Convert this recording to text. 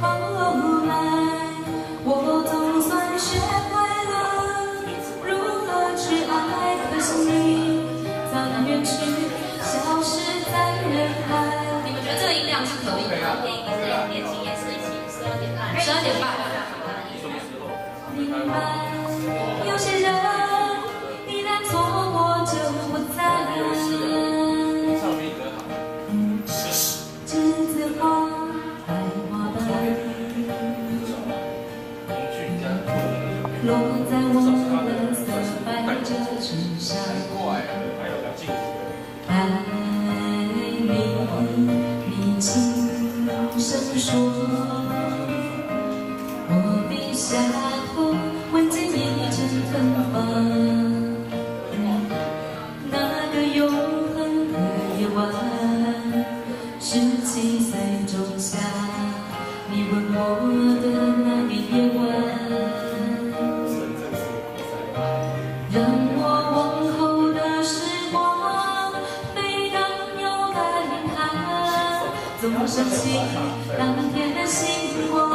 后来，我总算学会了如何去爱，可惜你早已远去，消失在人海。你们觉得这个音量是可以的吗？点击也是一起12点半。明白，有些人一旦错过就不再。栀子花。 落在我的色白褶之上，爱你，你轻声说，我的下颌闻见一阵芬芳，那个永恒的夜晚，17岁仲夏，你吻我的那个夜晚。 让我往后的时光，每当有感慨，总想起当天的星光。